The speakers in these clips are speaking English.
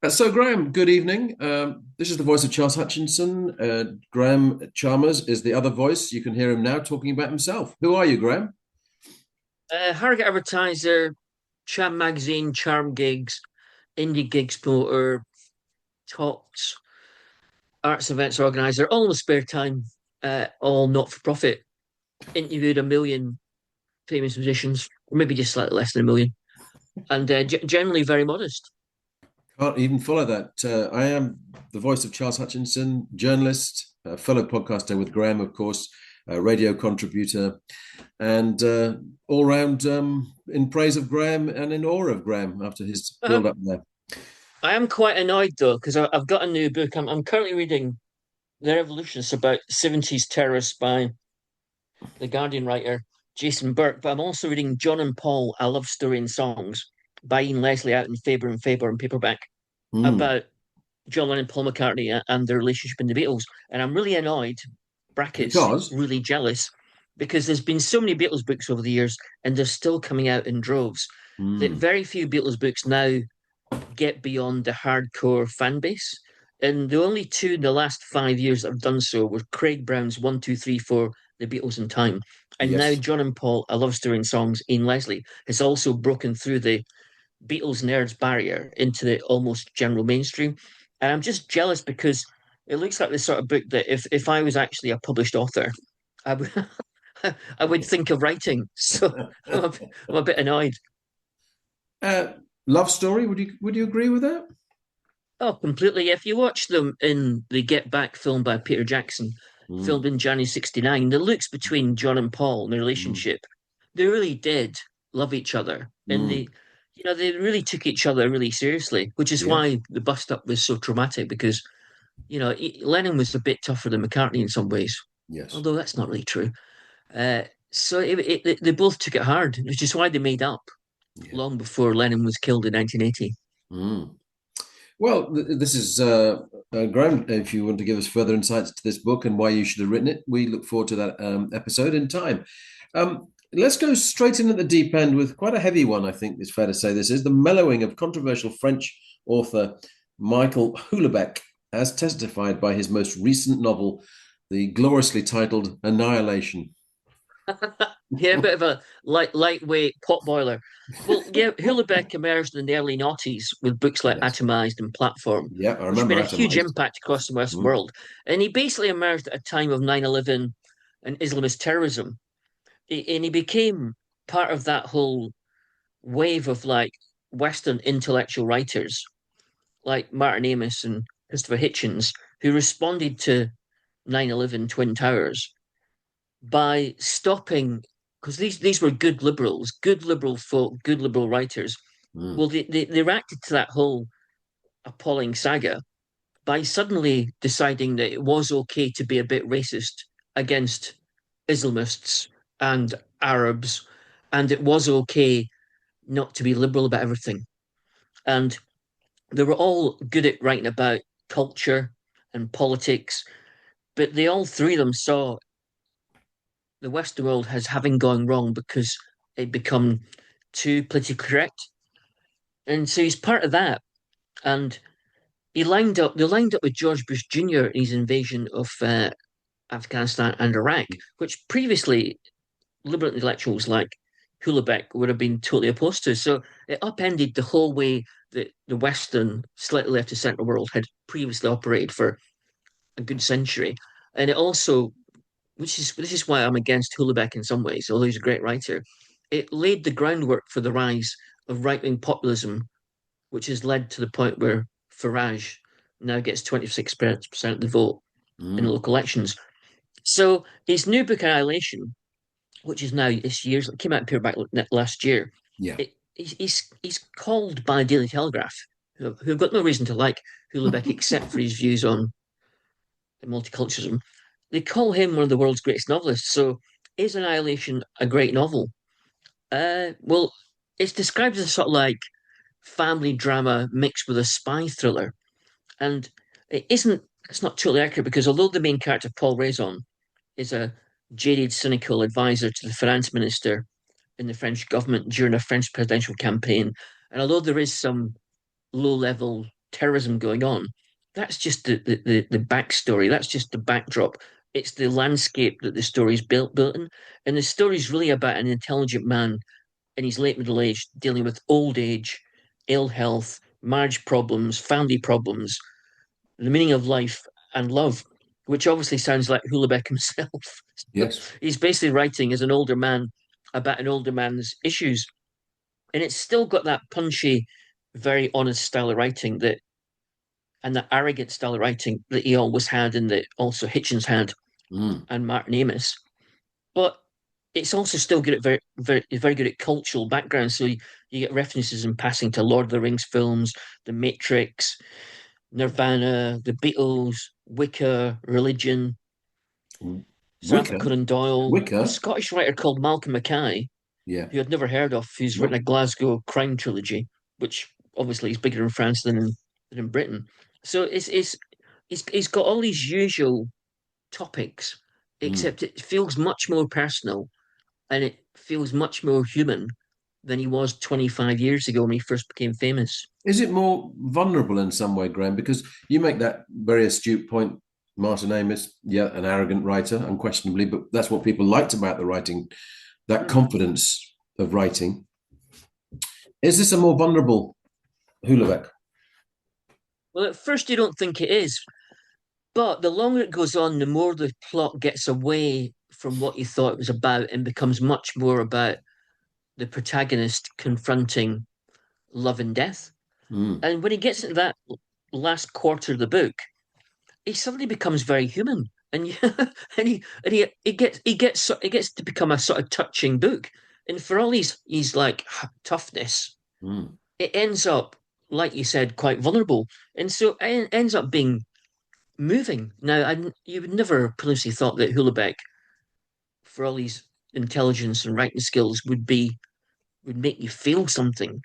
So, Graham, good evening. This is the voice of Charles Hutchinson. Graham Chalmers is the other voice. You can hear him now talking about himself. Who are you, Graham? Harrogate advertiser, Charm magazine, Charm gigs, indie gigs promoter, talks, arts events organizer, all in the spare time, all not for profit. Interviewed a million famous musicians, or maybe just slightly less than a million, and generally very modest. Can't even follow that. I am the voice of Charles Hutchinson, journalist, fellow podcaster with Graham, of course, radio contributor, and all round in praise of Graham and in awe of Graham after his build up there. I am quite annoyed though because I've got a new book. I'm currently reading The Revolutionists about 70s terrorists by the Guardian writer Jason Burke, but I'm also reading John and Paul, A Love Story in Songs by Ian Leslie out in Faber and paperback Hmm. about John Lennon and Paul McCartney and their relationship in the Beatles. And I'm really annoyed, brackets, Because, really jealous, because there's been so many Beatles books over the years and they're still coming out in droves that hmm, very few Beatles books now get beyond the hardcore fan base. And the only two in the last 5 years that have done so were Craig Brown's One, Two, Three, Four, The Beatles in Time. And now yes. John and Paul, A Love Story in Songs, Ian Leslie, has also broken through the Beatles nerds barrier into the almost general mainstream. And I'm just jealous because it looks like the sort of book that if I was actually a published author, I would I would think of writing. So I'm a bit annoyed. Uh, Love story, would you agree with that? Oh, completely. If you watch them in the Get Back film by Peter Jackson, filmed Mm, in January '69, the looks between John and Paul and their mm, relationship, they really did love each other. And mm. they really took each other really seriously, which is Yes, why the bust up was so traumatic because, Lennon was a bit tougher than McCartney in some ways, yes, although that's not really true. So they both took it hard, which is why they made up yeah. long before Lennon was killed in 1980. Mm. Well, this is Graham. If you want to give us further insights to this book and why you should have written it, we look forward to that episode in time. Let's go straight in at the deep end with quite a heavy one. I think it's fair to say this is the mellowing of controversial French author Michael Houllebecq, as testified by his most recent novel, the gloriously titled Annihilation. Yeah, a bit of a lightweight pot boiler. Well, yeah, Houellebecq emerged in the early noughties with books like Yes. Atomized and Platform, Yeah, I which remember made a huge Atomized. impact across the Western Mm. world. And he basically emerged at a time of 9/11 and Islamist terrorism. And he became part of that whole wave of like Western intellectual writers like Martin Amis and Christopher Hitchens, who responded to 9/11 Twin Towers by stopping, because these were good liberals, good liberal folk, good liberal writers. Mm. Well, they reacted to that whole appalling saga by suddenly deciding that it was okay to be a bit racist against Islamists and Arabs, and it was okay not to be liberal about everything. And they were all good at writing about culture and politics, but they all three of them saw the Western world as having gone wrong because it become too politically correct. And so he's part of that. And they lined up with George Bush Jr. in his invasion of Afghanistan and Iraq, which previously liberal intellectuals like Houellebecq would have been totally opposed to. So it upended the whole way that the Western, slightly left of centre world had previously operated for a good century. And it also, which is this is why I'm against Houellebecq in some ways, although he's a great writer. It laid the groundwork for the rise of right wing populism, which has led to the point where Farage now gets 26% of the vote in Mm. local elections. So his new book, Annihilation, which is now this year's, it came out in paperback last year, Yeah. he's called by Daily Telegraph, who've got no reason to like Houellebecq except for his views on multiculturalism. They call him one of the world's greatest novelists. So is Annihilation a great novel? Well, it's described as a sort of like family drama mixed with a spy thriller. And it isn't, it's not totally accurate because although the main character, Paul Raison, is a jaded, cynical advisor to the finance minister in the French government during a French presidential campaign, and although there is some low level terrorism going on. That's just the backstory. That's just the backdrop. It's the landscape that the story is built in. And the story is really about an intelligent man in his late middle age dealing with old age, ill health, marriage problems, family problems, the meaning of life, and love, which obviously sounds like Houllebecq himself. Yes. He's basically writing as an older man about an older man's issues. And it's still got that punchy, very honest style of writing that and that arrogant style of writing that he always had and that also Hitchens had Mm. and Martin Amis. But it's also still good at very good at cultural background. So you get references in passing to Lord of the Rings films, The Matrix, Nirvana, The Beatles, Wicca, religion, Sir Arthur Wicker. Conan Doyle, a Wicker. Scottish writer called Malcolm Mackay, Yeah. who I'd never heard of, who's written Nope. a Glasgow crime trilogy, which obviously is bigger in France than in Britain. So he's got all these usual topics, Mm. except it feels much more personal and it feels much more human than he was 25 years ago when he first became famous. Is it more vulnerable in some way, Graham? Because you make that very astute point. Martin Amis, yeah, an arrogant writer, unquestionably, but that's what people liked about the writing, that Hmm. confidence of writing. Is this a more vulnerable Houellebecq? Well, at first you don't think it is, but the longer it goes on, the more the plot gets away from what you thought it was about and becomes much more about the protagonist confronting love and death. Mm. And when he gets into that last quarter of the book, he suddenly becomes very human, and he gets to become a sort of touching book. And for all he's like toughness, Mm. it ends up, like you said, quite vulnerable, and so it ends up being moving. Now, you would never previously thought that Houellebecq, for all his intelligence and writing skills, would make you feel something,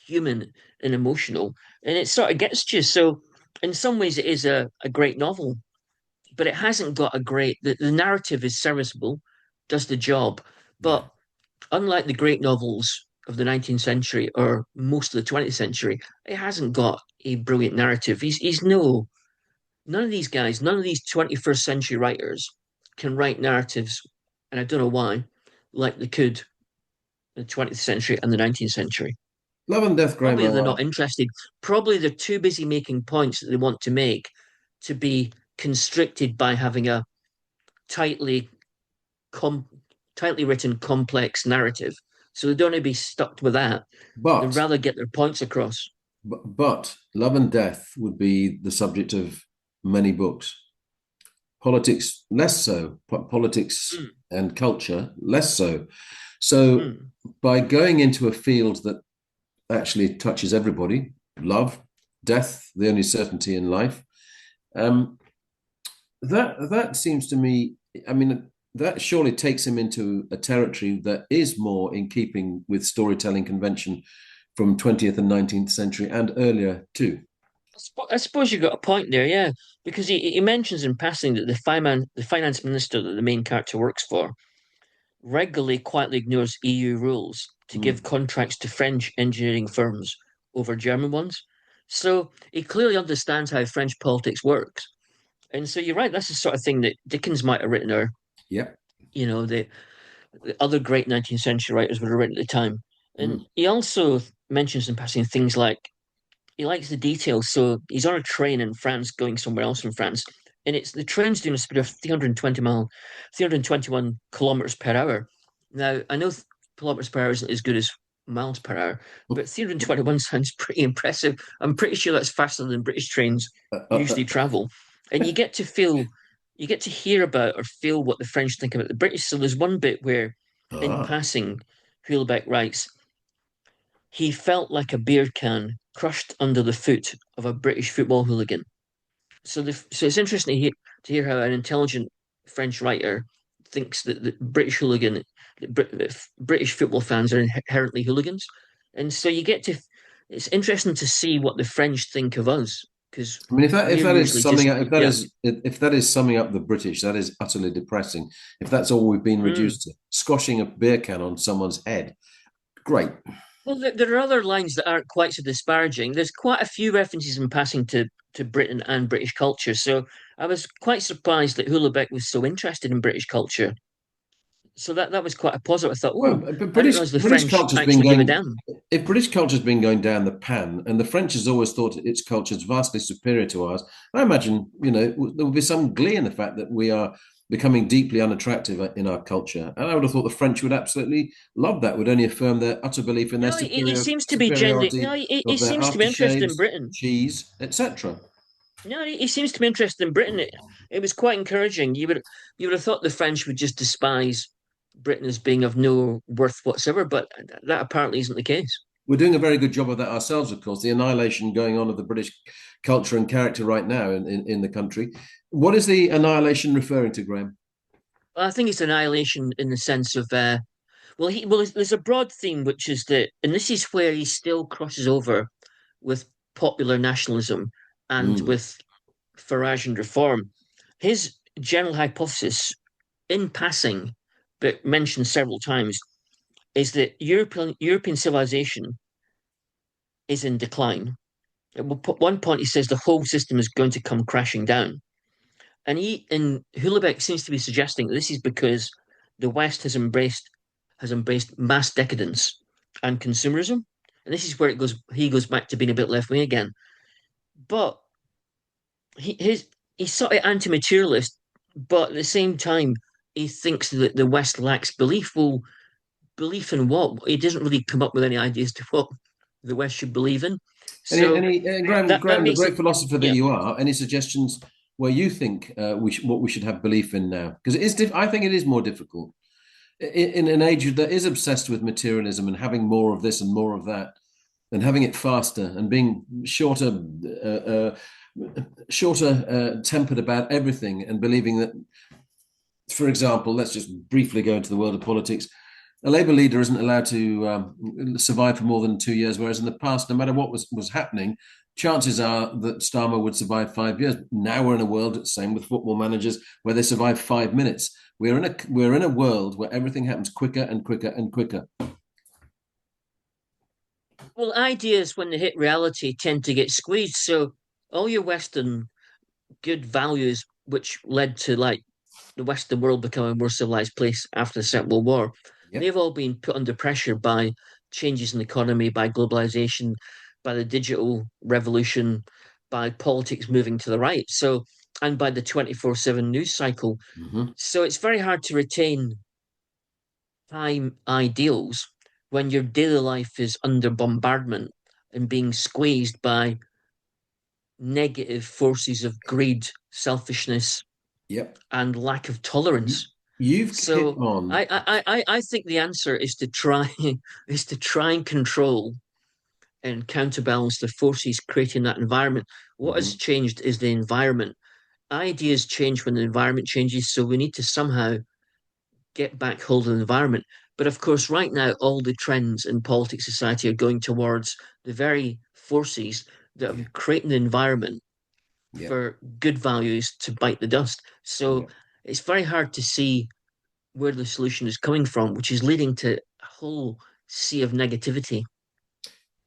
human and emotional, and it sort of gets to you. So, in some ways, it is a great novel, but it hasn't got a great. The narrative is serviceable, does the job, Yeah. but unlike the great novels of the 19th century or most of the 20th century, it hasn't got a brilliant narrative. He's no None of these guys, none of these 21st century writers can write narratives, and I don't know why, like they could in the 20th century and the 19th century. Love and Death, Graham. Probably they're not interested. Probably they're too busy making points that they want to make to be constricted by having a tightly com- tightly written complex narrative. So they don't want to be stuck with that. They'd But, rather get their points across. but Love and Death would be the subject of many books. Politics, less so. Politics Mm, and culture, less so. So, mm. by going into a field that actually touches everybody, love, death, the only certainty in life, um, that seems to me, I mean, that surely takes him into a territory that is more in keeping with storytelling convention from 20th and 19th century and earlier too. I suppose you got a point there, yeah, because he mentions in passing that the finance minister that the main character works for regularly quietly ignores EU rules to give Mm. contracts to French engineering firms over German ones. So he clearly understands how French politics works. And so you're right, that's the sort of thing that Dickens might have written, or Yeah. the other great 19th century writers would have written at the time. And Mm. he also mentions in passing things like he likes the details. So he's on a train in France going somewhere else in France. And it's the train's doing a speed of 321 kilometers per hour. Now, I know kilometers per hour isn't as good as miles per hour, but 321 sounds pretty impressive. I'm pretty sure that's faster than British trains Uh, uh, usually uh, travel. And you get to hear about or feel what the French think about the British. So there's one bit where, in ah. passing, Houellebecq writes, he felt like a beer can crushed under the foot of a British football hooligan. So it's interesting to hear how an intelligent French writer thinks that the British hooligan, British football fans are inherently hooligans, and so you get to. It's interesting to see what the French think of us because I mean, if we're that is usually summing just up, yeah. if that is summing up the British, that is utterly depressing. If that's all we've been Mm. reduced to, squashing a beer can on someone's head, great. Well, there are other lines that aren't quite so disparaging. There's quite a few references in passing to Britain and British culture. So I was quite surprised that Houllebecq was so interested in British culture. So that was quite a positive. I thought, Well, oh, but I didn't British realize the British French culture's been actually gave a going. damn. If British culture's been going down the pan, and the French has always thought its culture is vastly superior to ours, I imagine there will be some glee in the fact that we are becoming deeply unattractive in our culture. And I would have thought the French would absolutely love that. Would only affirm their utter belief in their No, he seems to be genuinely. No, superiority he of their seems to be interested in aftershaves, Britain. cheese, etc. No, he seems to be interested in Britain. It was quite encouraging. You would have thought the French would just despise Britain as being of no worth whatsoever, but that apparently isn't the case. We're doing a very good job of that ourselves, of course. The annihilation going on of the British culture and character right now in the country. What is the annihilation referring to, Graham? I think it's annihilation in the sense of there's a broad theme which is that, and this is where he still crosses over with popular nationalism and Mm. with Farage and reform. His general hypothesis, in passing, but mentioned several times, is that European civilization is in decline. At one point, he says the whole system is going to come crashing down, and Houellebecq seems to be suggesting that this is because the West has embraced mass decadence and consumerism, and this is where it goes. He goes back to being a bit left wing again, but he's sort of anti-materialist, but at the same time, he thinks that the West lacks belief. Well, belief in what? He doesn't really come up with any ideas to what the West should believe in. So that Graham, the makes it, great philosopher that yeah. you are, any suggestions where you think what we should have belief in now? Because it is, I think it is more difficult in an age that is obsessed with materialism and having more of this and more of that, and having it faster and being shorter tempered about everything, and believing that, for example, let's just briefly go into the world of politics. A Labour leader isn't allowed to survive for more than 2 years, whereas in the past, no matter what was happening, chances are that Starmer would survive 5 years. Now we're in a world, same with football managers, where they survive 5 minutes. We're in a world where everything happens quicker and quicker and quicker. Well, ideas when they hit reality tend to get squeezed. So all your Western good values, which led to like the Western world becoming a more civilized place after the Second World War, Yep. they've all been put under pressure by changes in the economy, by globalization, by the digital revolution, by politics moving to the right. So, and by the 24/7 news cycle. Mm-hmm. So it's very hard to retain time ideals when your daily life is under bombardment and being squeezed by negative forces of greed, selfishness, Yep. and lack of tolerance. You've hit So on. I think the answer is to try is to try and control and counterbalance the forces creating that environment. What has Mhm. changed is the environment. Ideas change when the environment changes, so we need to somehow get back hold of the environment. But of course, right now, all the trends in politics society are going towards the very forces that Yeah. are creating the environment Yeah. for good values to bite the dust. Yeah. So it's very hard to see where the solution is coming from, which is leading to a whole sea of negativity.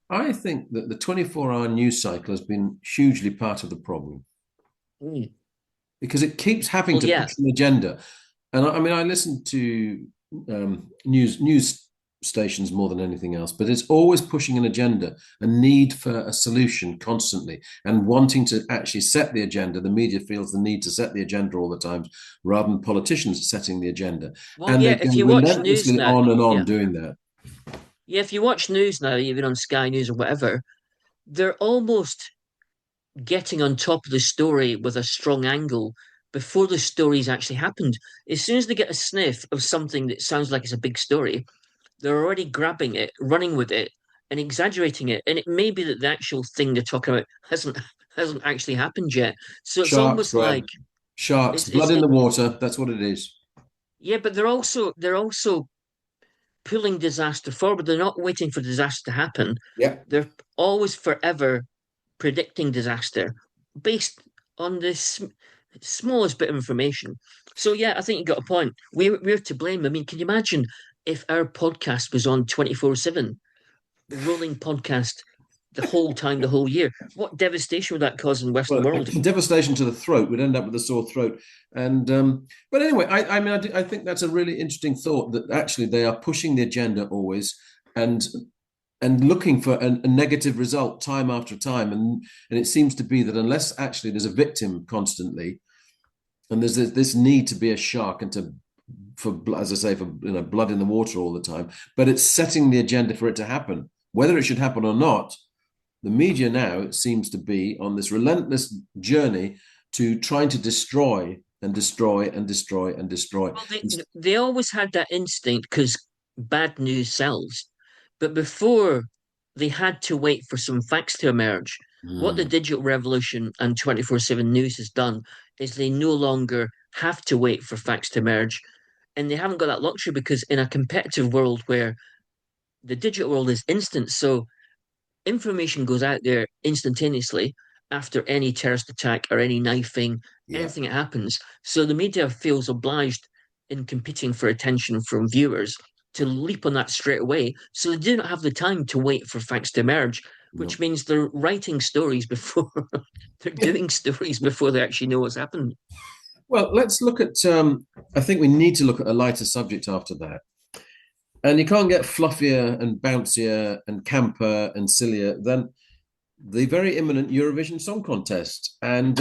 I think that the 24-hour news cycle has been hugely part of the problem Mm. because it keeps having Well, to yeah. push an agenda. And I mean, I listen to news stations more than anything else, but it's always pushing an agenda, a need for a solution constantly, and wanting to actually set the agenda. The media feels the need to set the agenda all the time, rather than politicians setting the agenda. Well, And they yeah. go If you watch news relentlessly now, on and yeah, on doing that. yeah. If you watch news now, even on Sky News or whatever, they're almost getting on top of the story with a strong angle before the story's actually happened. As soon as they get a sniff of something that sounds like it's a big story, they're already grabbing it, running with it, and exaggerating it. And it may be that the actual thing they're talking about hasn't actually happened yet. So it's Sharks, almost like Graham. Sharks, it's blood in it, the water. That's what it is. yeah, but they're also pulling disaster forward. They're not waiting for disaster to happen. Yeah. They're always forever predicting disaster based on this smallest bit of information. So yeah, I think you got a point. We're to blame. I mean, can you imagine if our podcast was on 24/7? rolling podcast the whole time, the whole year. What devastation would that cause in the Western Well, world? devastation to the throat. We'd end up with a sore throat. And but anyway, I mean, I think that's a really interesting thought that actually they are pushing the agenda always, and looking for a negative result time after time. And it seems to be that unless actually there's a victim constantly, and there's this need to be a shark and to for as I say for blood in the water all the time, but it's setting the agenda for it to happen, whether it should happen or not. The media now seems to be on this relentless journey to trying to destroy and destroy and destroy and destroy. Well, they always had that instinct because bad news sells. But before they had to wait for some facts to emerge, what the Mm, digital revolution and 24/7 news has done is they no longer have to wait for facts to emerge. And they haven't got that luxury because in a competitive world where the digital world is instant, so information goes out there instantaneously after any terrorist attack or any knifing, yeah, anything that happens. So the media feels obliged in competing for attention from viewers to leap on that straight away. So they do not have the time to wait for facts to emerge, which no. means they're writing stories before they're doing stories before they actually know what's happened. Well, let's look at. I think we need to look at a lighter subject after that. And you can't get fluffier and bouncier and camper and sillier than the very imminent Eurovision Song Contest. And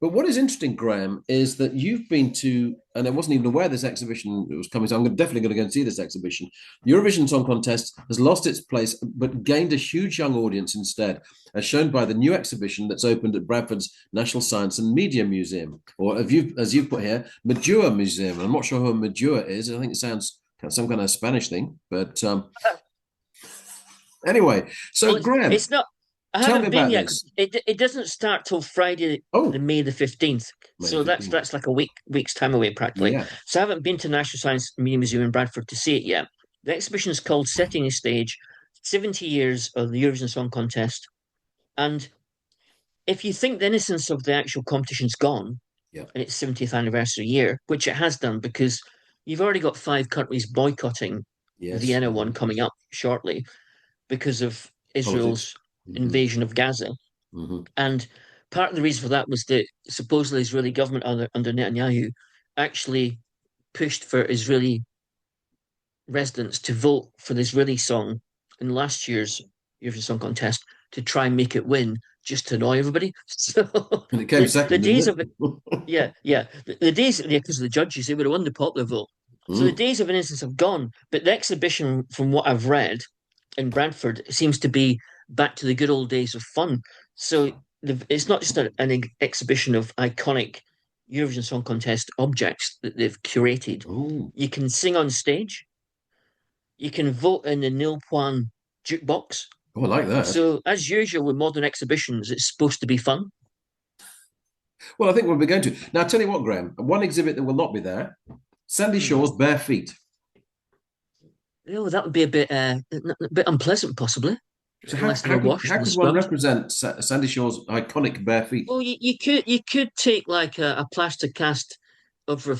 but what is interesting, Graham, is that you've been to, and I wasn't even aware this exhibition was coming. So I'm definitely going to go and see this exhibition. Eurovision Song Contest has lost its place, but gained a huge young audience instead, as shown by the new exhibition that's opened at Bradford's National Science and Media Museum, or as you've put here, Madua Museum. I'm not sure who Madua is. I think it sounds some kind of Spanish thing, but anyway. Well, So Graham, it's not. I tell me haven't been about yet because this. it doesn't start till Friday, the Oh, May the 15th. May the So that's 15th. that's like a week's time away practically. Yeah. So I haven't been to National Science Media Museum in Bradford to see it yet. The exhibition is called Setting a Stage, 70 years of the Eurovision Song Contest. And if you think the innocence of the actual competition's gone Yeah. in its 70th anniversary year, which it has done because you've already got five countries boycotting the Yes. Vienna one coming up shortly because of Politics. Israel's Hmm. invasion of Gaza. Hmm. And part of the reason for that was that supposedly Israeli government under Netanyahu actually pushed for Israeli residents to vote for the Israeli song in last year's Eurovision Song Contest to try and make it win, just to annoy everybody. So And it came the second, didn't days of it, it? yeah, the days, yeah, because of the judges, they would have won the popular vote. So the Mm. days of innocence have gone. But the exhibition, from what I've read in Bradford, seems to be back to the good old days of fun. So it's not just an exhibition of iconic Eurovision Song Contest objects that they've curated. Oh, You can sing on stage. You can vote in the nil point jukebox. oh, I like that. So, as usual with modern exhibitions, it's supposed to be fun. Well, I think we'll be going to. Now, I'll tell you what, Graham, one exhibit that will not be there, Sandy Hmm. Shaw's Bare Feet. Oh, that would be a bit unpleasant, possibly, So unless they were how washed and could one scrubbed. represent Sandy Shaw's iconic bare feet? Well, you could take like a plaster cast of her Yeah,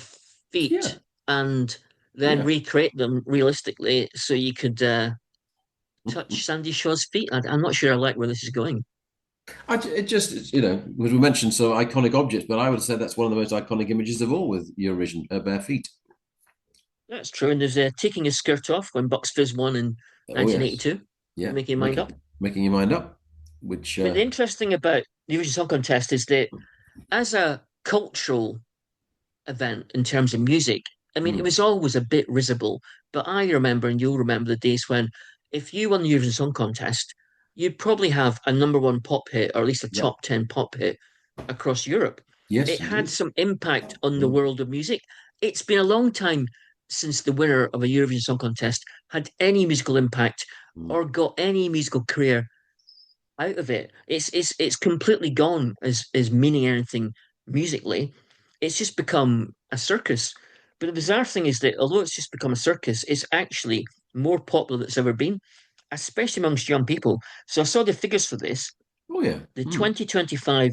feet and then yeah. recreate them realistically, so you could touch Sandy Shaw's feet. I'm not sure I like where this is going. It just, because we mentioned so iconic objects, but I would say that's one of the most iconic images of all with Eurovision, bare feet. That's true. And there's taking his skirt off when Bucks Fizz won in Oh, yes. 1982. Yeah, Making your mind up. making your mind up, which, But the interesting thing about the Eurovision Song Contest is that as a cultural event in terms of music, I mean, it mm, was always a bit risible. But I remember, and you'll remember the days when if you won the Eurovision Song Contest, you'd probably have a number one pop hit, or at least a yeah. top 10 pop hit across Europe. Yes, It had indeed. some impact on the Mm, world of music. It's been a long time since the winner of a Eurovision Song Contest had any musical impact mm. or got any musical career out of it. It's completely gone as meaning anything musically. It's just become a circus. But the bizarre thing is that although it's just become a circus, it's actually more popular than it's ever been, especially amongst young people. So I saw the figures for this. Oh, yeah. The Mm. 2025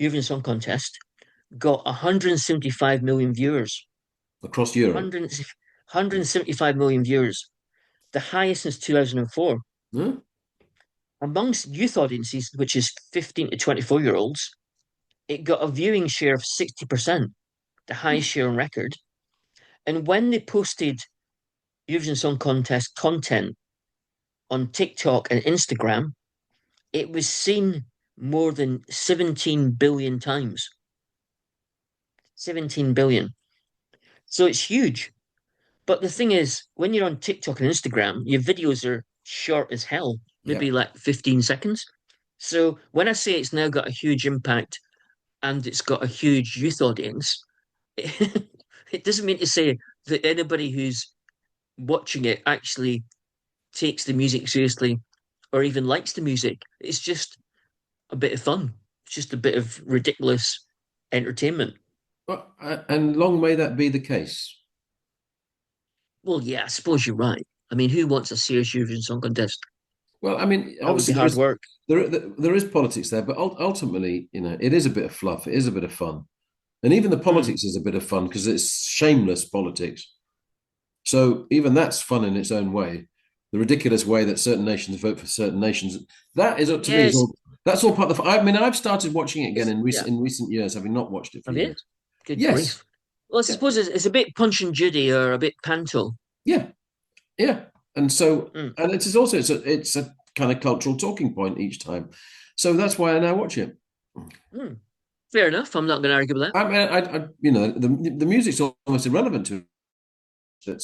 Eurovision Song Contest got 175 million viewers. Across Europe. 100, 175 million viewers, the highest since 2004. Huh? Amongst youth audiences, which is 15 to 24-year-olds, it got a viewing share of 60%, the highest share on record. And when they posted Eurovision Song Contest content on TikTok and Instagram, it was seen more than 17 billion times. 17 billion. So it's huge. But the thing is, when you're on TikTok and Instagram, your videos are short as hell, maybe Yep. like 15 seconds. So when I say it's now got a huge impact and it's got a huge youth audience, it doesn't mean to say that anybody who's watching it actually takes the music seriously or even likes the music. It's just a bit of fun. It's just a bit of ridiculous entertainment. Well, and long may that be the case. Well, yeah, I suppose you're right. I mean, who wants a serious Eurovision Song Contest? Well, I mean, That would be obviously hard work. there is politics there, but ultimately, it is a bit of fluff. It is a bit of fun, and even the Mm. politics is a bit of fun because it's shameless politics. So even that's fun in its own way. The ridiculous way that certain nations vote for certain nations. That is to me is Yes, all. That's all part of the. I mean, I've started watching it again yeah. in recent years, having not watched it for Have you? years. Good Yes. grief. Well, I Yeah. suppose it's a bit Punch and Judy or a bit panto. Yeah. Yeah. And so, Mm. and it is also it's a kind of cultural talking point each time. So that's why I now watch it. Mm. Fair enough. I'm not going to argue with that. I mean, the music's almost irrelevant to it.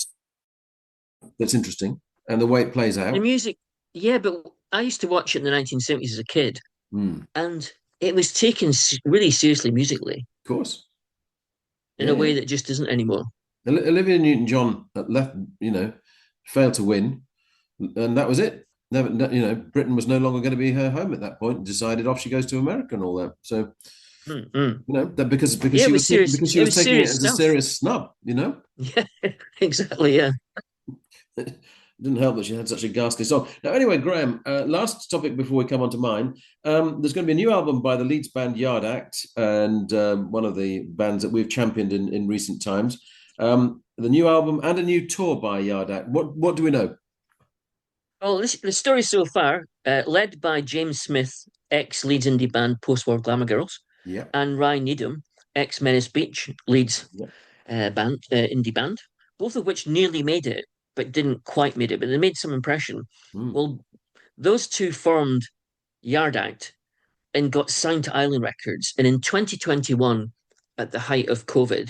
That's interesting, and the way it plays The out. music, yeah, but I used to watch it in the 1970s as a kid, Mm, and it was taken really seriously musically of course. in Yeah, a yeah. way that just isn't anymore. Olivia Newton-John left, failed to win, and that was it. Never, Britain was no longer going to be her home at that point. And decided off she goes to America and all that. So Mm-mm. that because Yeah, it she was was taking serious. because she It was was taking it serious as a stuff. serious snub. Yeah, exactly. Yeah. It didn't help that she had such a ghastly song. Now, anyway, Graham, last topic before we come on to mine. There's going to be a new album by the Leeds band Yard Act, and one of the bands that we've championed in recent times. The new album and a new tour by Yard Act. What do we know? Well, the story so far, led by James Smith, ex Leeds indie band Post War Glamour Girls, Yeah, and Ryan Needham, ex Menace Beach Leeds yeah. indie band, both of which nearly made it, but didn't quite make it, but they made some impression. Mm, Well, those two formed Yard Act and got signed to Island Records. And in 2021, at the height of COVID,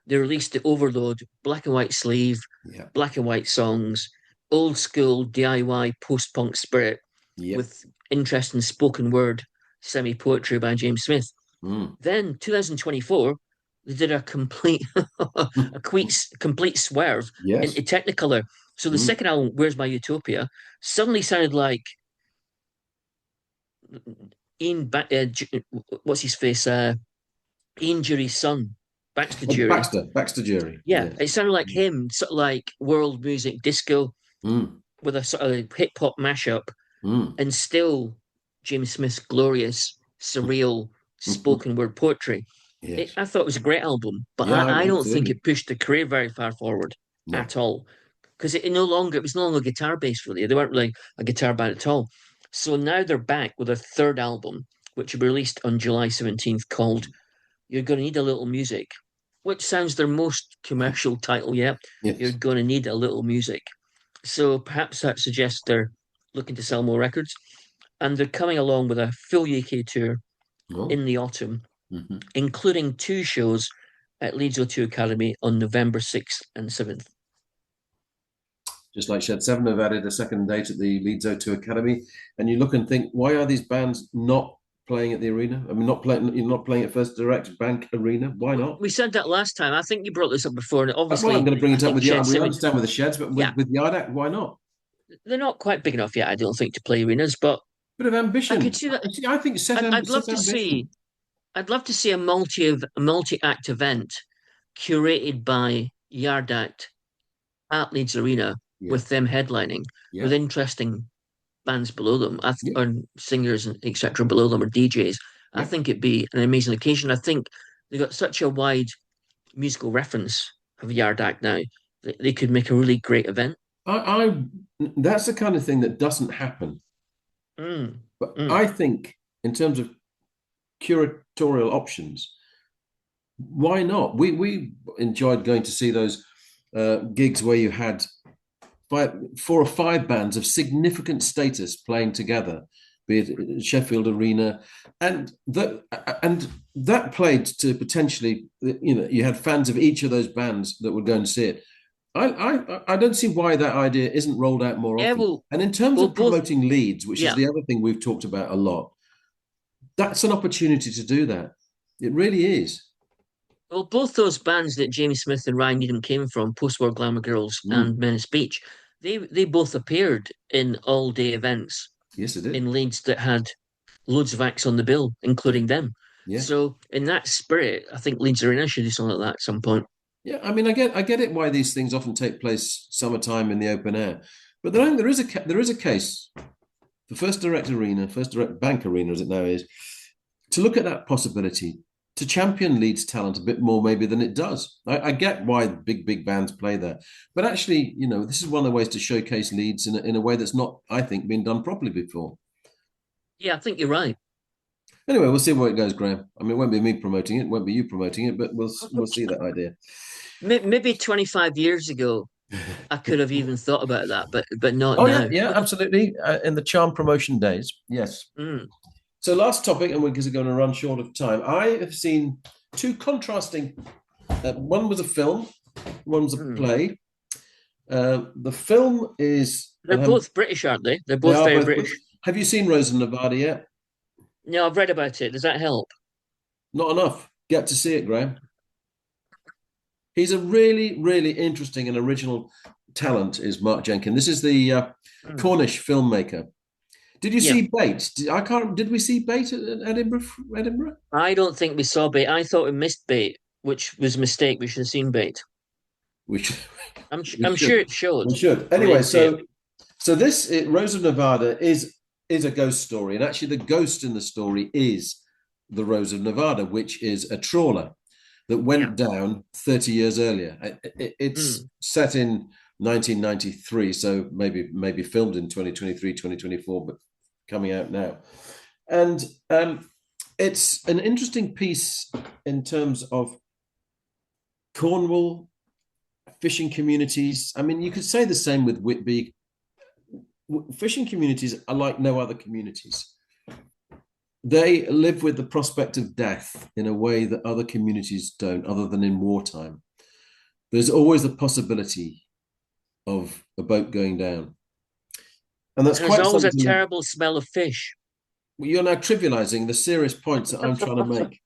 they released the Overload black and white sleeve, yeah, black and white songs, old school DIY post punk spirit yeah. with interesting spoken word semi poetry by James Smith. Mm. Then 2024, they did a complete complete swerve Yes. into Technicolor. So the Mm. second album, Where's My Utopia, suddenly sounded like Ian, what's his face, Ian Jury's son, Baxter Jury. Baxter Jury. Yeah, Yes. it sounded like him, sort of like world music disco Mm. with a sort of hip hop mashup, Mm. and still James Smith's glorious, surreal spoken word poetry. Yes. I thought it was a great album, but Yeah, I don't think absolutely. it pushed the career very far forward No. at all. Because it was no longer guitar based really. They weren't really a guitar band at all. So now they're back with a third album, which will be released on July 17th, called You're Gonna Need a Little Music, which sounds their most commercial title yet. You're Yes. gonna need a little music. So perhaps that suggests they're looking to sell more records. And they're coming along with a full UK tour Oh. in the autumn, Mhm. including two shows at Leeds O2 Academy on November 6th and 7th. Just like Shed 7 have added a second date at the Leeds O2 Academy. And you look and think, why are these bands not playing at the arena? I mean, you're not playing at First Direct Bank Arena. Why not? We said that last time. I think you brought this up before, and Well, I'm obviously, going to bring I it up think with you. Shed We 7, understand with the Sheds, but yeah, with Yardak, why not? they're not quite big enough yet, I don't think, to play arenas, but Bit of I could ambition. see that. I think I'd love set to see. ambition. I'd love to see a multi-act event curated by Yard Act at Leeds Arena Yeah, with them headlining with yeah, interesting bands below them, yeah, or singers and etc. below them, or DJs. I yeah. think it'd be an amazing occasion. I think they've got such a wide musical reference of Yard Act now. They could make a really great event. I that's the kind of thing that doesn't happen. Mm, But mm. I think in terms of curatorial options, why not? We enjoyed going to see those gigs where you had four or five bands of significant status playing together, be it Sheffield Arena, and that played to potentially, you had fans of each of those bands that would go and see it. I don't see why that idea isn't rolled out more Yeah, often. And in terms well, of both, promoting leads, which is yeah, the other thing we've talked about a lot, that's an opportunity to do that. It really is. well, both those bands that Jamie Smith and Ryan Needham came from, Post-War Glamour Girls Mm. and Menace Beach, they both appeared in all-day events Yes, it is. in Leeds that had loads of acts on the bill, including them. Yeah. So, in that spirit, I think Leeds Arena should do something like that at some point. Yeah, I mean, I get it why these things often take place summertime in the open air, but there is a case for First Direct Arena, First Direct Bank Arena as it now is, to look at that possibility to champion Leeds talent a bit more maybe than it does. I get why big bands play there, but actually, this is one of the ways to showcase Leeds in a way that's not, I think, been done properly before. Yeah, I think you're right. Anyway, we'll see where it goes, Graham. I mean, it won't be me promoting it, it won't be you promoting it, but we'll see that idea. Maybe 25 years ago, I could have even thought about that, but not Oh yeah, now. yeah, absolutely. In the charm promotion days, yes. Mm, So last topic, and we're going to run short of time. I have seen two contrasting. One was a film, one was a mm. play. The film is, They're both British, aren't they? They're they both are very both. British. Have you seen Rose of Nevada yet? No, I've read about it. Does that help? Not enough. Get to see it, Graham. He's a really, really interesting and original talent. Is Mark Jenkin? This is the Mm. Cornish filmmaker. Did you Yeah, see Bait? I can't. Did we see Bait at Edinburgh? Edinburgh? I don't think we saw bait. I thought we missed bait, which was a mistake. We should have seen bait. We should. We I'm sure should. it showed, We should. but we Anyway, didn't see it. so Rose of Nevada is a ghost story, and actually the ghost in the story is the Rose of Nevada, which is a trawler that Yeah. went down 30 years earlier. It's Mm. set in 1993, so maybe filmed in 2023, 2024, but coming out now. And it's an interesting piece in terms of Cornwall fishing communities. I mean, you could say the same with Whitby. Fishing communities are like no other communities. They live with the prospect of death in a way that other communities don't, other than in wartime. There's always the possibility of a boat going down. And that's And there's quite always something a to look. terrible smell of fish. You're now trivializing the serious points that I'm trying to make.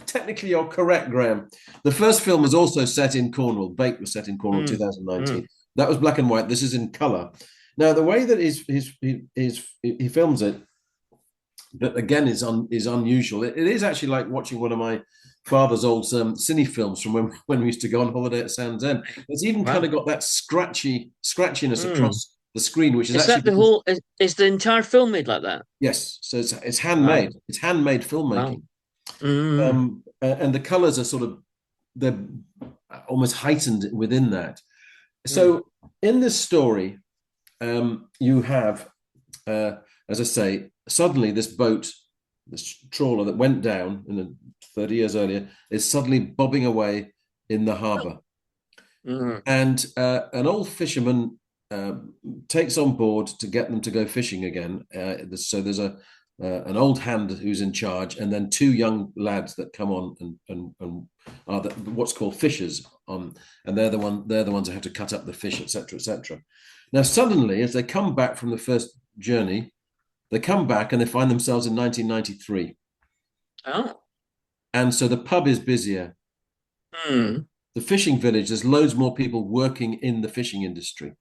Technically, you're correct, Graham. The first film was also set in Cornwall. Bake was set in Cornwall, Mm. 2019. Mm. That was black and white. This is in color. Now, the way that he films it, that again is unusual. It is actually like watching one of my father's old cine films from when we used to go on holiday at Sands End. It's even kind of Wow. got that scratchiness Mm. across the screen, which is Is actually that the because, whole? Is the entire film made like that? yes, so it's Wow. handmade. It's handmade Wow. filmmaking. Mm. And the colors are sort of, they're almost heightened within that. Mm. So in this story, you have, as I say, suddenly this boat, this trawler that went down 30 years earlier, is suddenly bobbing away in the harbour. Mm. And an old fisherman uh, takes on board to get them to go fishing again. So there's an old hand who's in charge, and then two young lads that come on and are what's called fishers on, and they're the ones who have to cut up the fish, etc., etc. Now suddenly, as they come back from the first journey, they come back and they find themselves in 1993, Oh. and so the pub is busier. Mm. The fishing village, there's loads more people working in the fishing industry.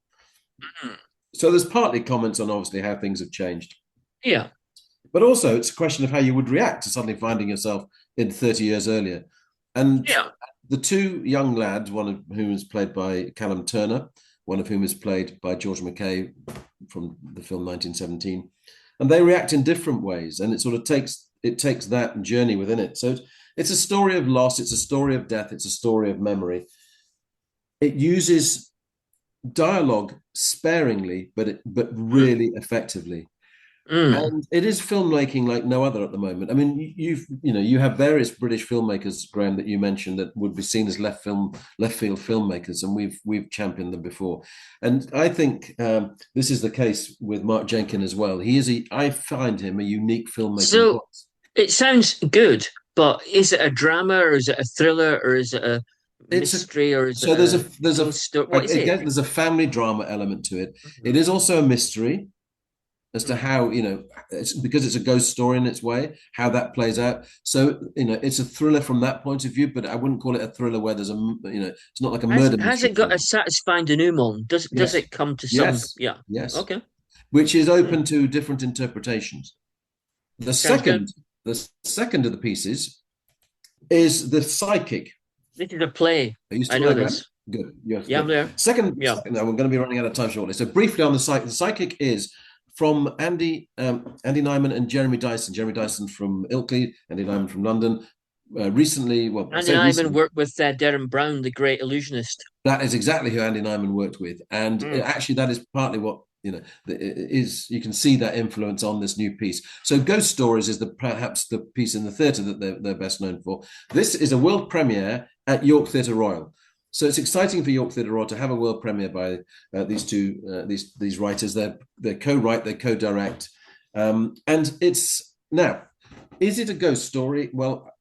Mm. So there's partly comments on obviously how things have changed. Yeah. But also, it's a question of how you would react to suddenly finding yourself in 30 years earlier. And Yeah. the two young lads, one of whom is played by Callum Turner, one of whom is played by George Mackay from the film 1917, and they react in different ways, and it takes that journey within it. So it's a story of loss, it's a story of death, it's a story of memory. it uses dialogue sparingly, but Mm. really effectively. Mm. And it is filmmaking like no other at the moment. I mean, you have various British filmmakers, Graham, that you mentioned that would be seen as left field filmmakers, and we've championed them before. And I think this is the case with Mark Jenkin as well. I find him a unique filmmaking So voice. it sounds good, but is it a drama or is it a thriller or is it a It's a mystery or is it so a there's a ghost story? What is it? again there's a family drama element to it. It Mhm. is also a mystery as to Mm. how it's because it's a ghost story in its way, how that plays out. So it's a thriller from that point of view, but I wouldn't call it a thriller where there's it's not like a Has murder has mystery it got thriller. a satisfying denouement? Does Yes, it come to some? yes, Yeah. yes, Okay. which is Mm. open to different interpretations. The Sounds good. second, the second of the pieces is the psychic. This is a play. Are you I still know there, Graham? this. Good. Yes, Yeah, I'm good. there. Yeah. Second. No, we're going to be running out of time shortly. So briefly on the psychic. The psychic is from Andy Nyman and Jeremy Dyson. Jeremy Dyson from Ilkley, Andy Nyman from London. Recently, well, I Andy say and I even recently, worked with Derren Brown, the great illusionist. that is exactly who Andy Nyman worked with, and Mm. actually, that is partly what is. You can see that influence on this new piece. So, Ghost Stories is perhaps the piece in the theatre that they're best known for. This is a world premiere at York Theatre Royal. So it's exciting for York Theatre Royal to have a world premiere by these two these writers. They co-write, they co-direct, and it's now. Is it a ghost story? Well,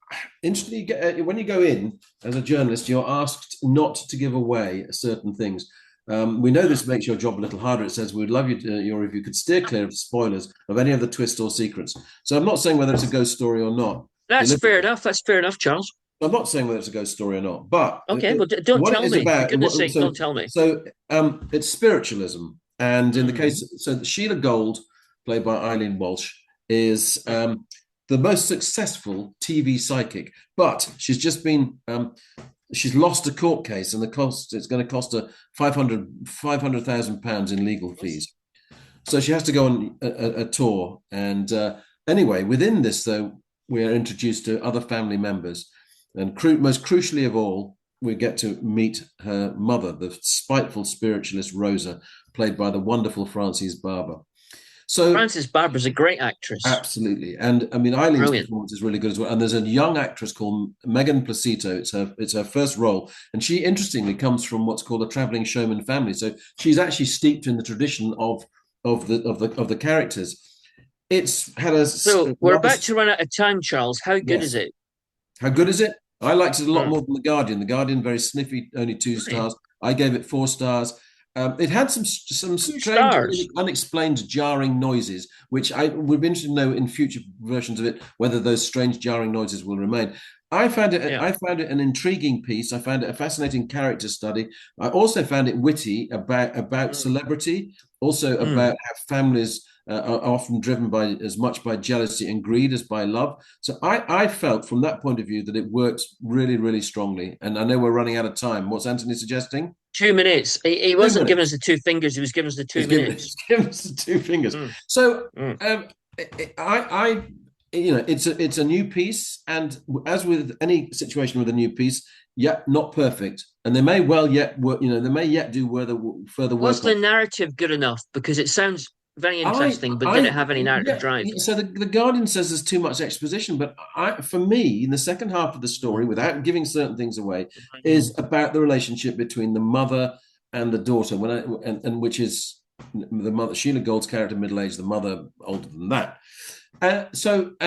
interestingly, when you go in as a journalist, you're asked not to give away certain things. We know Mm. this makes your job a little harder. It says we'd love you to, your if you could steer clear of spoilers of any of the twists or secrets. So I'm not saying whether it's a ghost story or not. That's fair Deliberately, enough. That's fair enough, Charles. I'm not saying whether it's a ghost story or not. But Okay, well, don't what it tell is me. For about, goodness sake, don't tell me. it's spiritualism, and in the Mm. case, so Sheila Gold, played by Eileen Walsh, is Mm. the most successful TV psychic, but she's lost a court case, and the cost it's going to cost her 500,000 pounds in legal fees. So she has to go on a tour. And anyway, within this, though, we are introduced to other family members. And most crucially of all, we get to meet her mother, the spiteful spiritualist Rosa, played by the wonderful Frances Barber. So Frances Barber's a great actress. absolutely, and I mean Eileen's Brilliant. performance is really good as well. And there's a young actress called Megan Placido. It's her first role, and she interestingly comes from what's called a traveling showman family. So she's actually steeped in the tradition of the characters. It's had So we're rather about to run out of time, Charles. How good is yes. it? How good is it? I liked it a lot Mm. more than The Guardian. The Guardian, very sniffy, only two Really? stars. I gave it 4 stars. It had some Two strange, stars. unexplained, jarring noises, which I would be interested to know in future versions of it whether those strange, jarring noises will remain. Yeah. I found it an intriguing piece. I found it a fascinating character study. I also found it witty about Mm. celebrity, also Mm. about how families are often driven by as much by jealousy and greed as by love. So I felt from that point of view that it works really, really strongly. And I know we're running out of time. What's Anthony suggesting? 2 minutes. He Two wasn't giving us minutes. the two fingers. He was giving us the two He's given, minutes. he's given us the two fingers. Mm. So Mm. I it's a new piece, and as with any situation with a new piece, yet not perfect, and they may well yet work. They may yet do further Was work the on. narrative good enough? Because it sounds very I, interesting, but did it I, have any narrative yeah. drive? So the Guardian says there's too much exposition, but for me, in the second half of the story, Mm. without giving certain things away, Mm. is about the relationship between the mother and the daughter. And which is the mother, Sheila Gold's character, middle aged, the mother older than that. And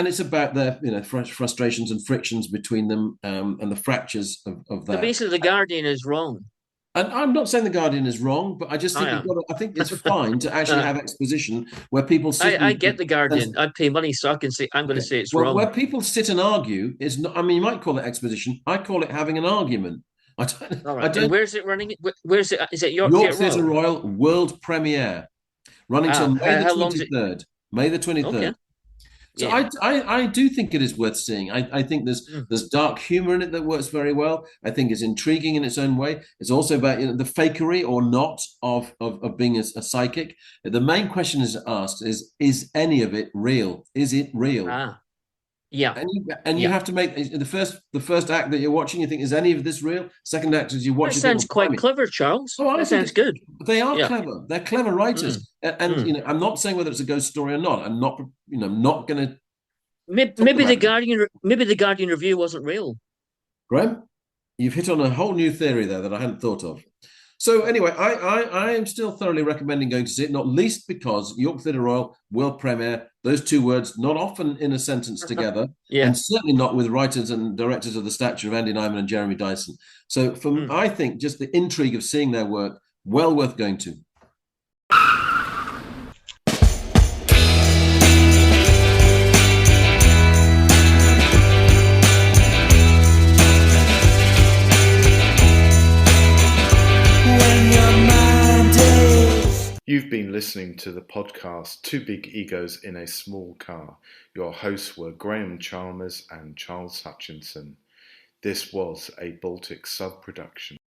it's about their frustrations and frictions between them, and the fractures of So that. basically, the Guardian is wrong. And I'm not saying the Guardian is wrong, but I just I think am. I think it's fine to actually have exposition where people sit I get the and Guardian. I pay money, so I can say I'm going to okay, say it's well, wrong. where people sit and argue is not. I mean, you might call it exposition. I call it having an argument. I don't. All I right. And don't. where's it running? Where's it? Is it York York Theatre Theatre Royal? Royal world premiere running till Ah, May the how long is twenty it? third. May the Okay. 23rd. So Yeah. I do think it is worth seeing. I think Mm. there's dark humor in it that works very well. I think it's intriguing in its own way. It's also about the fakery or not of being a psychic. The main question is asked is any of it real? Is it real? Ah. Yeah, And you yeah. have to make the first act that you're watching. You think, is any of this real? Second act, as you watch, That you think, sounds well, quite blimey. clever, Charles. Oh, I That think sounds good. they are Yeah. clever. They're clever Mm, writers, and mm. I'm not saying whether it's a ghost story or not. I'm not going to Maybe, talk maybe the about it. Guardian, maybe the Guardian review wasn't real. Graham, you've hit on a whole new theory there that I hadn't thought of. So anyway, I am still thoroughly recommending going to see it, not least because York Theatre Royal will premiere those two words not often in a sentence together, Yeah. and certainly not with writers and directors of the stature of Andy Nyman and Jeremy Dyson. So Mm. I think just the intrigue of seeing their work, well worth going to. You've been listening to the podcast Two Big Egos in a Small Car. Your hosts were Graham Chalmers and Charles Hutchinson. This was a Baltic sub production.